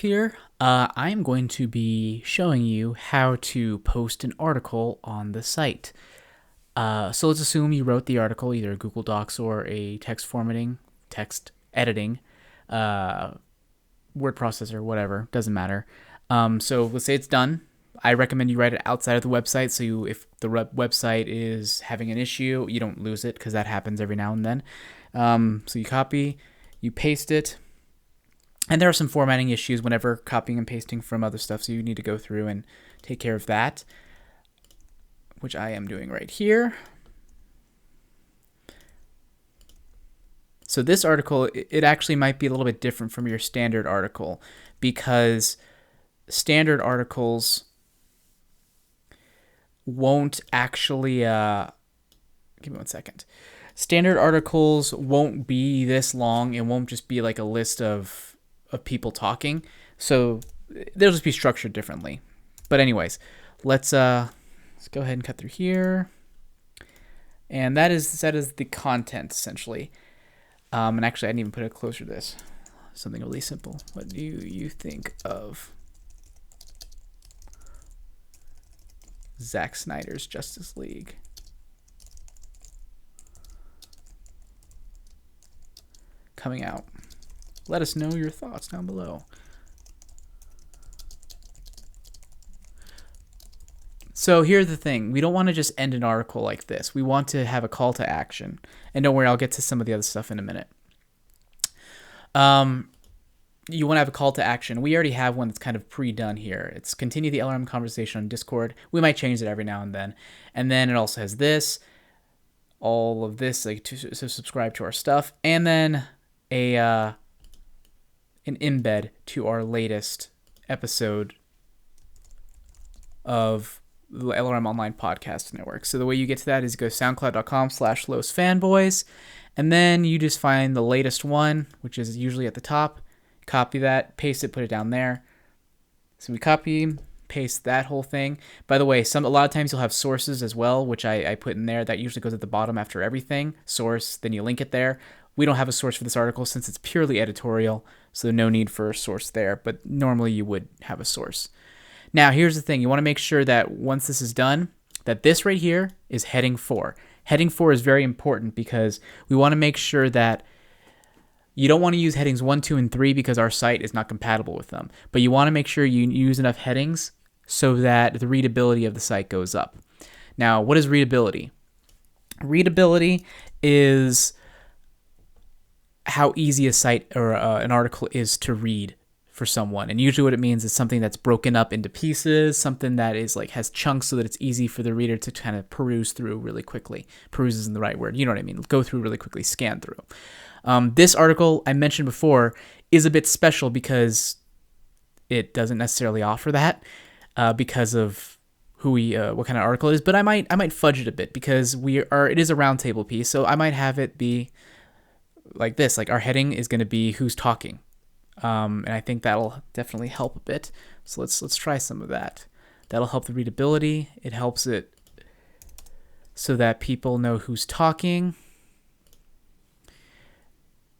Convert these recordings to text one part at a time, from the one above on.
here. I'm going to be showing you how to post an article on the site. So let's assume you wrote the article, either Google Docs or a text editing, uh, word processor, whatever, doesn't matter. So let's say it's done. I recommend you write it outside of the website, so if the website is having an issue, you don't lose it, because that happens every now and then. So you copy, you paste it. And there are some formatting issues whenever copying and pasting from other stuff, so you need to go through and take care of that, which I am doing right here. So this article, it actually might be a little bit different from your standard article, because standard articles won't actually, give me 1 second. Standard articles won't be this long. It won't just be like a list of people talking. So they'll just be structured differently. But anyways, let's go ahead and cut through here. And that is the content, essentially. And actually, I didn't even put it closer to this. Something really simple. What do you think of Zack Snyder's Justice League? Coming out. Let us know your thoughts down below. So here's the thing. We don't want to just end an article like this. We want to have a call to action. And don't worry, I'll get to some of the other stuff in a minute. You want to have a call to action. We already have one that's kind of pre-done here. It's continue the LRM conversation on Discord. We might change it every now and then. And then it also has this, all of this, like to subscribe to our stuff, and then an embed to our latest episode of the LRM Online Podcast Network. So the way you get to that is go soundcloud.com/LosFanboys, and then you just find the latest one, which is usually at the top. Copy that, paste it, put it down there. So we copy, paste that whole thing. By the way, a lot of times you'll have sources as well, which I put in there. That usually goes at the bottom after everything. Source, then you link it there. We don't have a source for this article since it's purely editorial, so no need for a source there, but normally you would have a source. Now, here's the thing. You want to make sure that once this is done, that this right here is heading 4. Heading 4 is very important because we want to make sure that you don't want to use headings 1, 2, and 3 because our site is not compatible with them. But you want to make sure you use enough headings so that the readability of the site goes up. Now, what is readability? Readability is how easy a site or an article is to read for someone. And usually what it means is something that's broken up into pieces, something that is like has chunks so that it's easy for the reader to kind of peruse through really quickly. Peruse isn't the right word. You know what I mean? Go through really quickly, scan through. This article I mentioned before is a bit special because it doesn't necessarily offer that because of what kind of article it is. But I might fudge it a bit because it is a roundtable piece, so I might have it be like this. Like our heading is going to be who's talking. And I think that'll definitely help a bit. So let's try some of that. That'll help the readability. It helps it so that people know who's talking.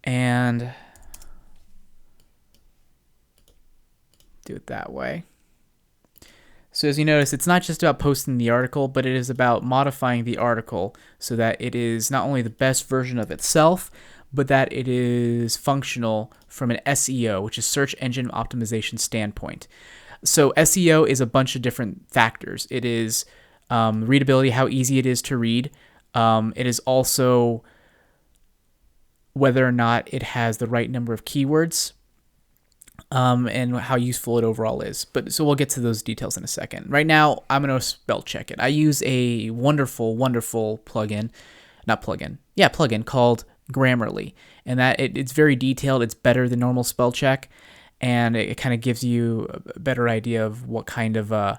And do it that way. So as you notice, it's not just about posting the article, but it is about modifying the article so that it is not only the best version of itself, but that it is functional from an SEO, which is search engine optimization standpoint. So SEO is a bunch of different factors. It is readability, how easy it is to read. It is also whether or not it has the right number of keywords, and how useful it overall is. So we'll get to those details in a second. Right now, I'm going to spell check it. I use a wonderful plugin called Grammarly, and that it's very detailed. It's better than normal spell check, and it kind of gives you a better idea of what kind of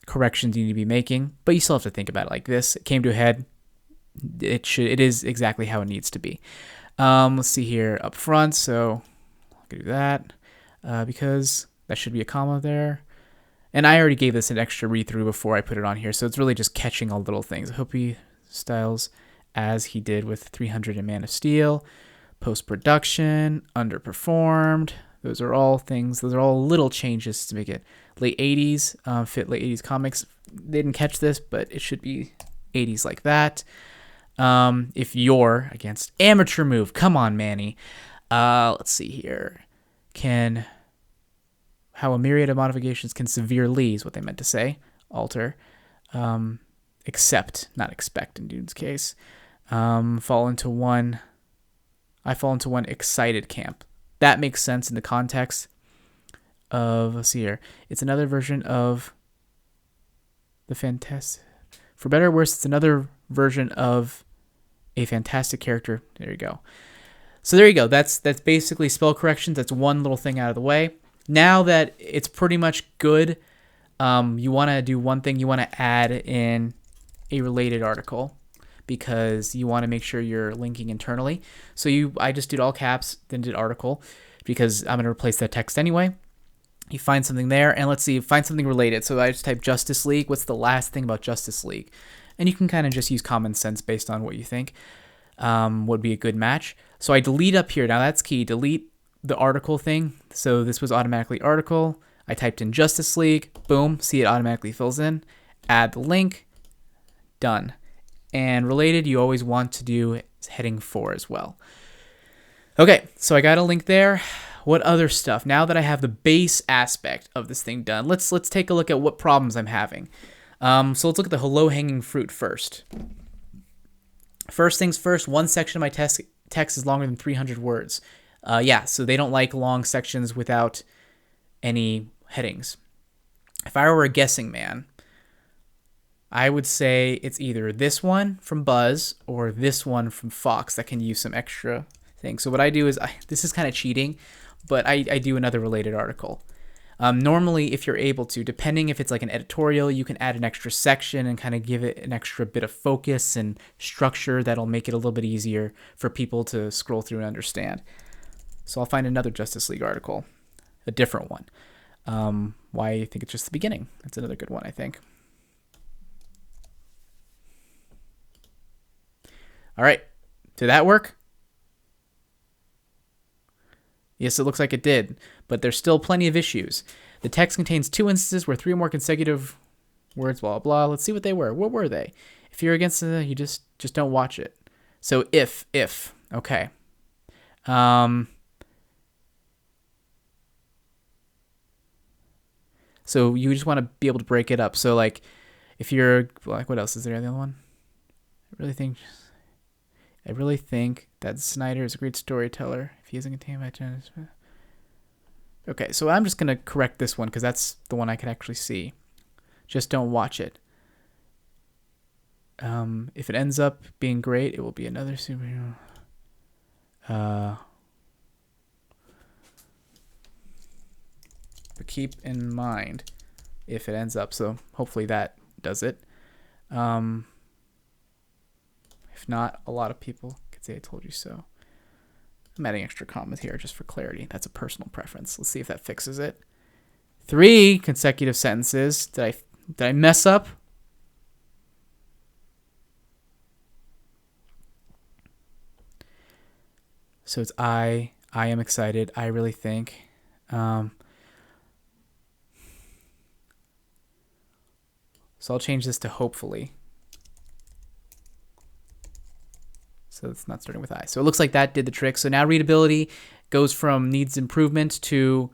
corrections you need to be making. But you still have to think about it like this. It came to a head. It is exactly how it needs to be. Let's see here up front. So I'll do that because that should be a comma there. And I already gave this an extra read through before I put it on here, so it's really just catching all little things. I hope he styles as he did with 300 and Man of Steel. Post-production, underperformed, Those are all things. Those are all little changes to make it late 80s, fit late 80s comics. They didn't catch this, but it should be 80s like that. If you're against amateur move, come on, Manny. Let's see here. How a myriad of modifications can severely is what they meant to say. Alter. Accept, not expect in dude's case. I fall into one excited camp. That makes sense in the context of, let's see here. It's another version of the fantastic. For better or worse, it's another version of a fantastic character. There you go. So there you go. That's basically spell corrections. That's one little thing out of the way. Now that it's pretty much good, you want to do one thing. You want to add in a related article because you want to make sure you're linking internally. So I just did all caps, then did article because I'm going to replace that text anyway. You find something there, and let's see, find something related. So I just type Justice League. What's the last thing about Justice League? And you can kind of just use common sense based on what you think would be a good match. So I delete up here. Now that's key. Delete the article thing. So this was automatically article. I typed in Justice League. Boom. See, it automatically fills in. Add the link. Done. And related, you always want to do heading 4 as well. Okay, so I got a link there. What other stuff? Now that I have the base aspect of this thing done, let's take a look at what problems I'm having. So let's look at the low-hanging fruit first. First things first, one section of my text is longer than 300 words. Yeah, so they don't like long sections without any headings. If I were a guessing man, I would say it's either this one from Buzz or this one from Fox that can use some extra things. So what I do is, this is kind of cheating, but I do another related article. Normally, if you're able to, depending if it's like an editorial, you can add an extra section and kind of give it an extra bit of focus and structure that'll make it a little bit easier for people to scroll through and understand. So I'll find another Justice League article, a different one. Why I think it's just the beginning. That's another good one, I think. All right, did that work? Yes, it looks like it did, but there's still plenty of issues. The text contains 2 instances where 3 or more consecutive words, blah, blah. Let's see what they were. What were they? If you're against it, you just don't watch it. So if, okay. So you just want to be able to break it up. So like, if you're like, what else is there? The other one? I really think that Snyder is a great storyteller. If he isn't contained by Genesis. Okay, so I'm just going to correct this one because that's the one I can actually see. Just don't watch it. If it ends up being great, it will be another superhero. But keep in mind if it ends up. So hopefully that does it. If not, a lot of people could say I told you so. I'm adding extra commas here just for clarity. That's a personal preference. Let's see if that fixes it. 3 consecutive sentences. Did I mess up? So it's I am excited. I really think. So I'll change this to hopefully. So it's not starting with I. So it looks like that did the trick. So now readability goes from needs improvement to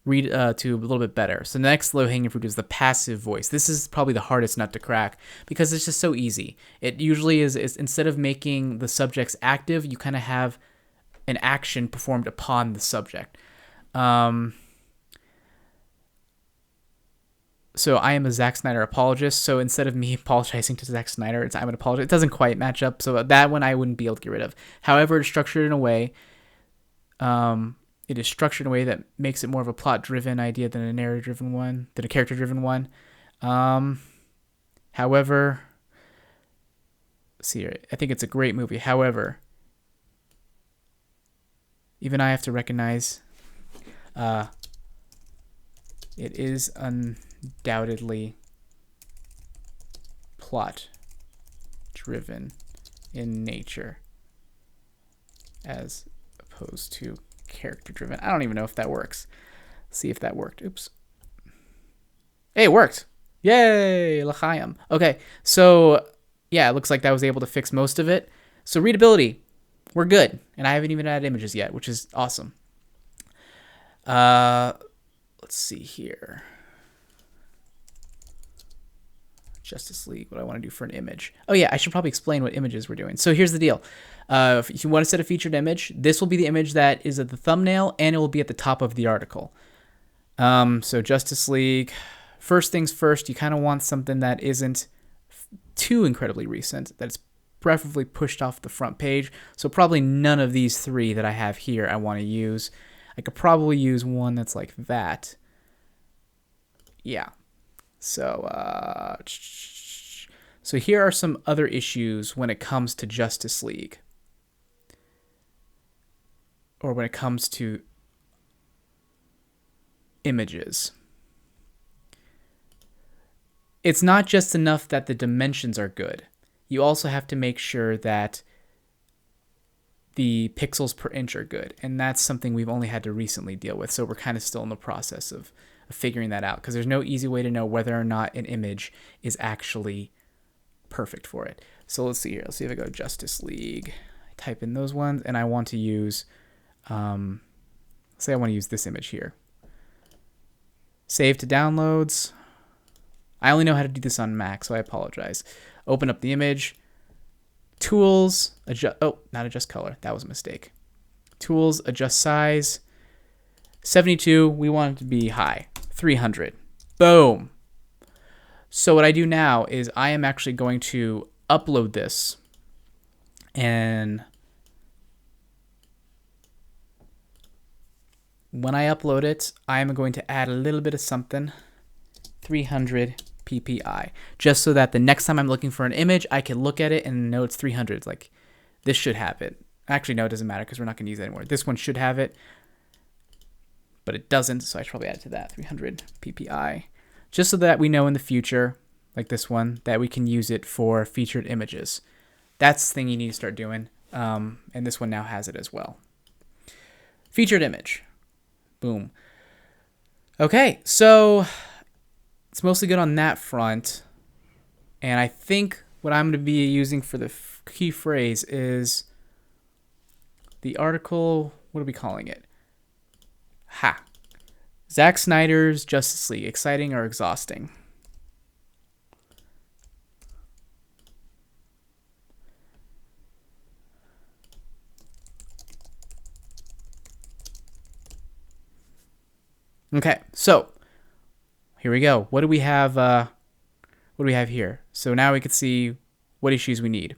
to a little bit better. So the next low-hanging fruit is the passive voice. This is probably the hardest nut to crack because it's just so easy. It usually is instead of making the subjects active, you kind of have an action performed upon the subject. So I am a Zack Snyder apologist. So instead of me apologizing to Zack Snyder, it's I'm an apologist. It doesn't quite match up. So that one I wouldn't be able to get rid of. However, it's structured in a way. It is structured in a way that makes it more of a plot-driven idea than a narrative-driven one, than a character-driven one. However, see, I think it's a great movie. However, even I have to recognize it is undoubtedly plot-driven in nature as opposed to character driven. I don't even know if that works. Let's see if that worked. Oops. Hey, it worked. Yay, l'chaim. Okay, so yeah, it looks like that was able to fix most of it. So readability, we're good. And I haven't even added images yet, which is awesome. Let's see here. Justice League, what I want to do for an image. Oh yeah, I should probably explain what images we're doing. So here's the deal. If you want to set a featured image, this will be the image that is at the thumbnail, and it will be at the top of the article. So Justice League, first things first, you kind of want something that isn't too incredibly recent, that's preferably pushed off the front page. So probably none of these three that I have here I want to use. I could probably use one that's like that. Yeah. So here are some other issues when it comes to Justice League, or when it comes to images. It's not just enough that the dimensions are good. You also have to make sure that the pixels per inch are good, and that's something we've only had to recently deal with, so we're kind of still in the process of figuring that out, because there's no easy way to know whether or not an image is actually perfect for it. So let's see here. Let's see if I go Justice League. I type in those ones, and I want to use, say I want to use this image here. Save to downloads. I only know how to do this on Mac, so I apologize. Open up the image. Tools, adjust, oh, not adjust color. That was a mistake. Tools, adjust size. 72, we want it to be high. 300. Boom. So what I do now is I am actually going to upload this, and when I upload it, I am going to add a little bit of something, 300 ppi, just so that the next time I'm looking for an image, I can look at it and know it's 300. It's like, this should have it. Actually, no, it doesn't matter because we're not going to use it anymore. This one should have it, but it doesn't, so I should probably add it to that, 300 ppi, just so that we know in the future, like this one, that we can use it for featured images. That's the thing you need to start doing, and this one now has it as well. Featured image. Boom. Okay, so it's mostly good on that front, and I think what I'm going to be using for the key phrase is the article, what are we calling it? Zack Snyder's Justice League, exciting or exhausting? Okay, so here we go. What do we have? What do we have here? So now we can see what issues we need.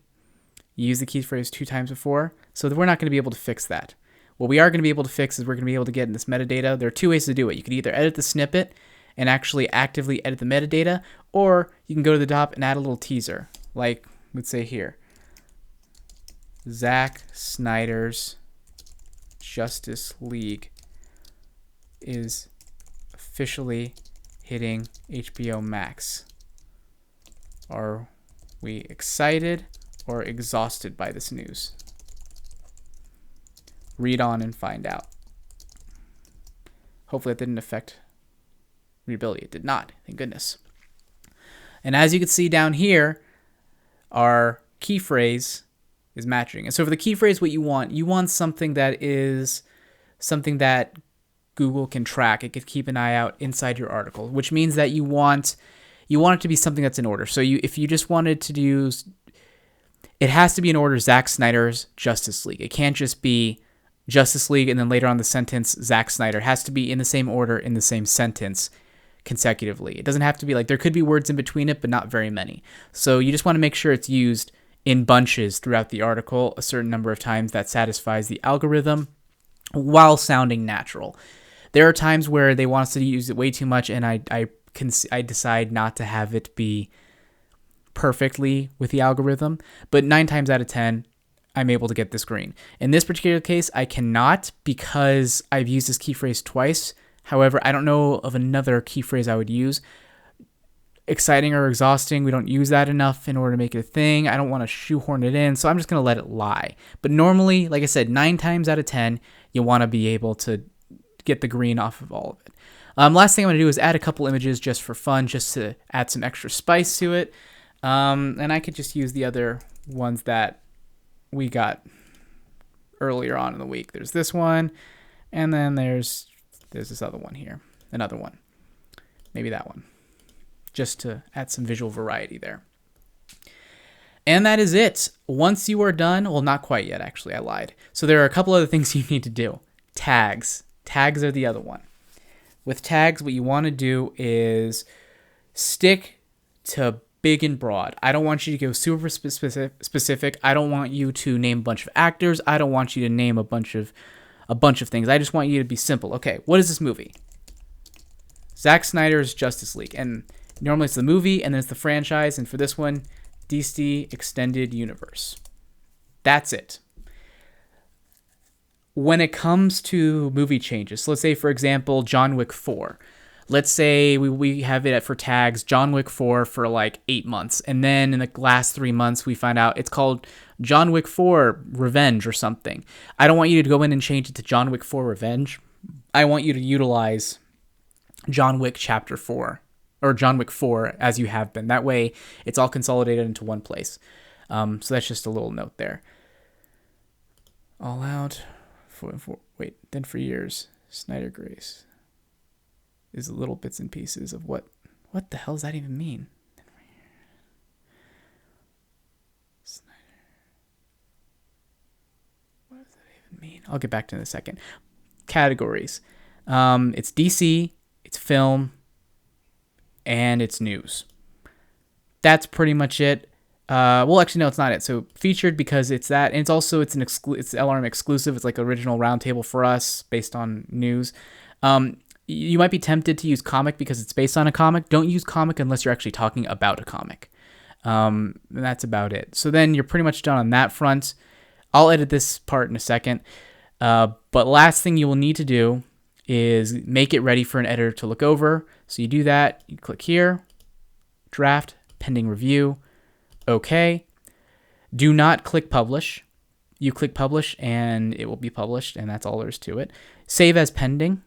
You used the key phrase 2 times before, so we're not going to be able to fix that. What we are going to be able to fix is we're going to be able to get in this metadata. There are 2 ways to do it. You could either edit the snippet and actually actively edit the metadata, or you can go to the top and add a little teaser, like let's say here, Zack Snyder's Justice League is officially hitting HBO Max. Are we excited or exhausted by this news? Read on and find out. Hopefully it didn't affect readability. It did not, thank goodness. And as you can see down here, our key phrase is matching. And so for the key phrase, what you want something that is something that Google can track. It could keep an eye out inside your article, which means that you want it to be something that's in order. So if you just wanted to use, it has to be in order Zack Snyder's Justice League. It can't just be Justice League and then later on the sentence Zack Snyder. It has to be in the same order in the same sentence consecutively. It doesn't have to be like, there could be words in between it, but not very many. So you just want to make sure it's used in bunches throughout the article a certain number of times that satisfies the algorithm while sounding natural. There are times where they want us to use it way too much, and I decide not to have it be perfectly with the algorithm. But 9 times out of 10, I'm able to get this green. In this particular case, I cannot because I've used this key phrase twice. However, I don't know of another key phrase I would use. Exciting or exhausting, we don't use that enough in order to make it a thing. I don't want to shoehorn it in, so I'm just going to let it lie. But normally, like I said, 9 times out of 10, you want to be able to get the green off of all of it. Last thing I'm going to do is add a couple images just for fun, just to add some extra spice to it. And I could just use the other ones that we got earlier on in the week. There's this one, and then there's this other one here. Another one. Maybe that one. Just to add some visual variety there. And that is it. Once you are done, well, not quite yet, actually, I lied. So there are a couple other things you need to do. Tags. Tags are the other one. With tags, what you want to do is stick to big and broad. I don't want you to go super specific. I don't want you to name a bunch of actors. I don't want you to name a bunch of things. I just want you to be simple. Okay, what is this movie? Zack Snyder's Justice League. And normally it's the movie, and then it's the franchise. And for this one, DC Extended Universe. That's it. When it comes to movie changes, so let's say, for example, John Wick 4. Let's say we have it for tags John Wick 4 for like 8 months. And then in the last 3 months, we find out it's called John Wick 4 Revenge or something. I don't want you to go in and change it to John Wick 4 Revenge. I want you to utilize John Wick Chapter 4 or John Wick 4 as you have been. That way, it's all consolidated into one place. So that's just a little note there. All out. Then for years, Snyder Grace is little bits and pieces of what the hell does that even mean? Snyder. What does that even mean? I'll get back to it in a second. Categories. It's DC, it's film, and it's news. That's pretty much it. Well, actually, no, it's not it. So featured because it's that, and it's LRM exclusive. It's like original roundtable for us based on news. You might be tempted to use comic because it's based on a comic. Don't use comic unless you're actually talking about a comic. And that's about it. So then you're pretty much done on that front. I'll edit this part in a second. But last thing you will need to do is make it ready for an editor to look over. So you do that. You click here, draft, pending review. Okay. Do not click publish. You click publish and it will be published, and that's all there is to it. Save as pending.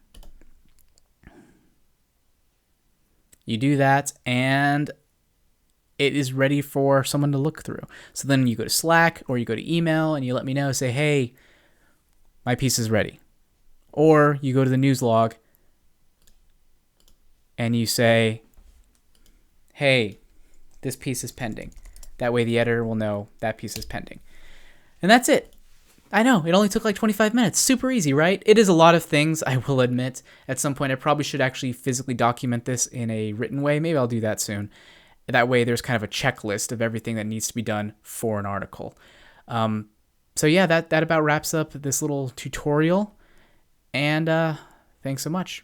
You do that and it is ready for someone to look through. So then you go to Slack or you go to email and you let me know, say, hey, my piece is ready. Or you go to the news log and you say, hey, this piece is pending. That way the editor will know that piece is pending. And that's it. I know, it only took like 25 minutes. Super easy, right? It is a lot of things, I will admit. At some point, I probably should actually physically document this in a written way. Maybe I'll do that soon. That way there's kind of a checklist of everything that needs to be done for an article. So yeah, that about wraps up this little tutorial. And thanks so much.